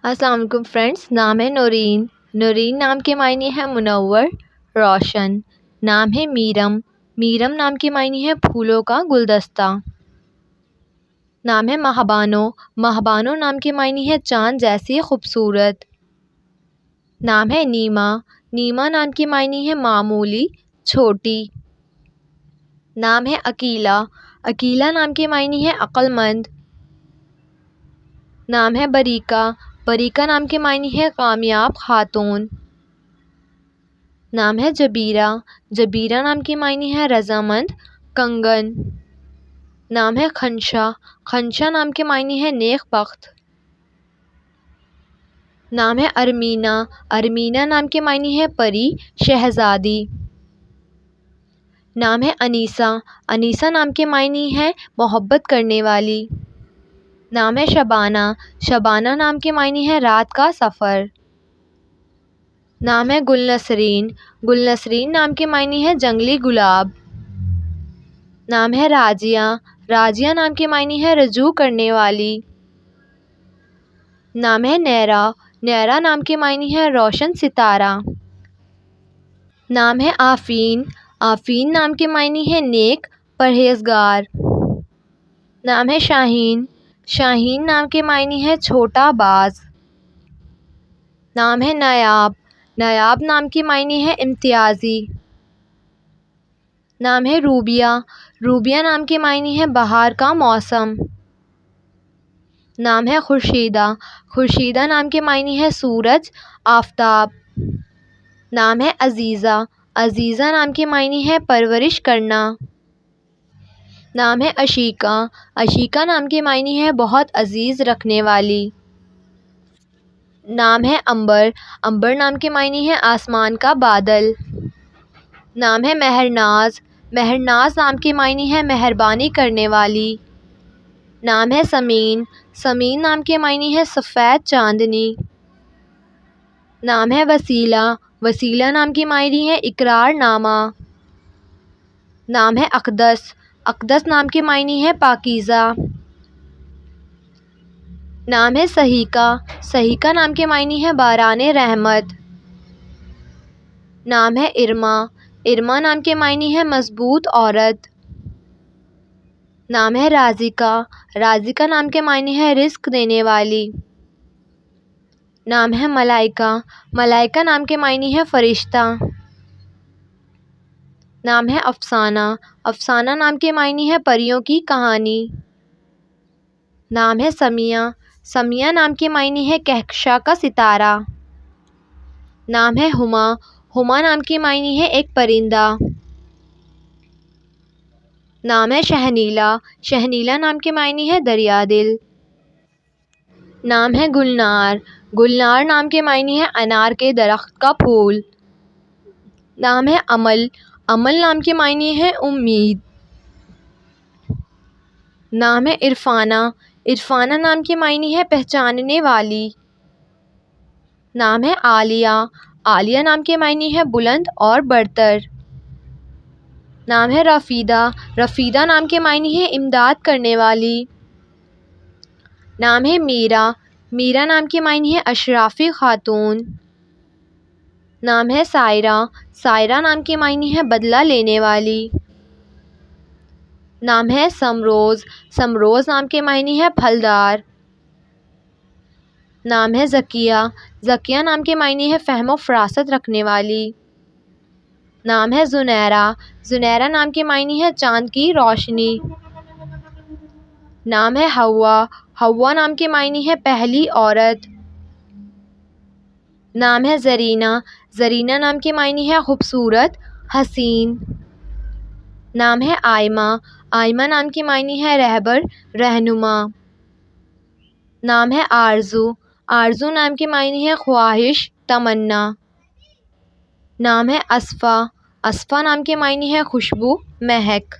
السلام علیکم فرینڈس، نام ہے نورین۔ نورین نام کے معنی ہے منور، روشن۔ نام ہے میرم۔ میرم نام کے معنی ہے پھولوں کا گلدستہ۔ نام ہے مہابانو۔ مہابانو نام کے معنی ہے چاند جیسی خوبصورت۔ نام ہے نیما۔ نیما نام کے معنی ہے معمولی، چھوٹی۔ نام ہے عقیلہ۔ عقیلہ نام کے معنی ہے عقل مند۔ نام ہے بریکہ۔ بریکہ نام کے معنی ہے کامیاب خاتون۔ نام ہے جبیرہ۔ جبیرہ نام کے معنی ہے رضامند، کنگن۔ نام ہے خنشا۔ خنشا نام کے معنی ہے نیک بخت۔ نام ہے ارمینا۔ ارمینا نام کے معنی ہے پری، شہزادی۔ نام ہے انیسہ۔ انیسہ نام کے معنی ہے محبت کرنے والی۔ نام ہے شبانہ۔ شبانہ نام کے معنی ہے رات کا سفر۔ نام ہے گل نسرین۔ گل نسرین نام کے معنی ہے جنگلی گلاب۔ نام ہے راجیہ۔ راجیہ نام کے معنی ہے رجوع کرنے والی۔ نام ہے نیرا۔ نیرا نام کے معنی ہے روشن ستارہ۔ نام ہے آفین۔ آفین نام کے معنی ہے نیک، پرہیزگار۔ نام ہے شاہین۔ شاہین نام کے معنی ہے چھوٹا باز۔ نام ہے نایاب۔ نایاب نام کے معنی ہے امتیازی۔ نام ہے روبیہ۔ روبیہ نام کے معنی ہے بہار کا موسم۔ نام ہے خورشیدہ۔ خورشیدہ نام کے معنی ہے سورج، آفتاب۔ نام ہے عزیزہ۔ عزیزہ نام کے معنی ہے پرورش کرنا۔ نام ہے عشیقہ۔ عشیقہ نام کے معنی ہے بہت عزیز رکھنے والی۔ نام ہے عنبر۔ عنبر نام کے معنی ہے آسمان کا بادل۔ نام ہے مہرناز۔ مہرناز نام کے معنی ہے مہربانی کرنے والی۔ نام ہے سمین۔ سمین نام کے معنی ہے سفید چاندنی۔ نام ہے وسیلہ۔ وسیلہ نام کے معنی ہے اقرار نامہ۔ نام ہے اقدس۔ اقدس نام کے معنی ہے پاکیزہ۔ نام ہے سحیکہ۔ سحیکہ نام کے معنی ہے باران رحمت۔ نام ہے ارما۔ ارما نام کے معنی ہے مضبوط عورت۔ نام ہے رازقہ۔ رازقہ نام کے معنی ہے رزق دینے والی۔ نام ہے ملائکہ۔ ملائکہ نام کے معنی ہے فرشتہ۔ نام ہے افسانہ۔ افسانہ نام کے معنی ہے پریوں کی کہانی۔ نام ہے سمیہ۔ سمیہ نام کے معنی ہے کہکشاں کا ستارہ۔ نام ہے ہما۔ ہما نام کے معنی ہے ایک پرندہ۔ نام ہے شہنیلا۔ شہنیلا نام کے معنی ہے دریا دل۔ نام ہے گلنار۔ گلنار نام کے معنی ہے انار کے درخت کا پھول۔ نام ہے امل۔ امل نام کے معنی ہے امید۔ نام ہے عرفانہ۔ عرفانہ نام کے معنی ہے پہچاننے والی۔ نام ہے عالیہ۔ عالیہ نام کے معنی ہے بلند اور برتر۔ نام ہے رفیدہ۔ رفیدہ نام کے معنی ہے امداد کرنے والی۔ نام ہے میرا۔ میرا نام کے معنی ہے اشرافی خاتون۔ نام ہے سائرہ۔ سائرہ نام کے معنی ہے بدلہ لینے والی۔ نام ہے سمروز۔ سمروز نام کے معنی ہے پھلدار۔ نام ہے ذکیہ۔ ذکیہ نام کے معنی ہے فہم و فراست رکھنے والی۔ نام ہے زنیرہ۔ زنیرہ نام کے معنی ہے چاند کی روشنی۔ نام ہے حوا۔ حوا نام کے معنی ہے پہلی عورت۔ نام ہے زرینہ۔ زرینہ نام کے معنی ہے خوبصورت، حسین۔ نام ہے آئمہ۔ آئمہ نام کے معنی ہے رہبر، رہنما۔ نام ہے آرزو۔ آرزو نام کے معنی ہے خواہش، تمنا۔ نام ہے اصفہ۔ اصفہ نام کے معنی ہے خوشبو، مہک۔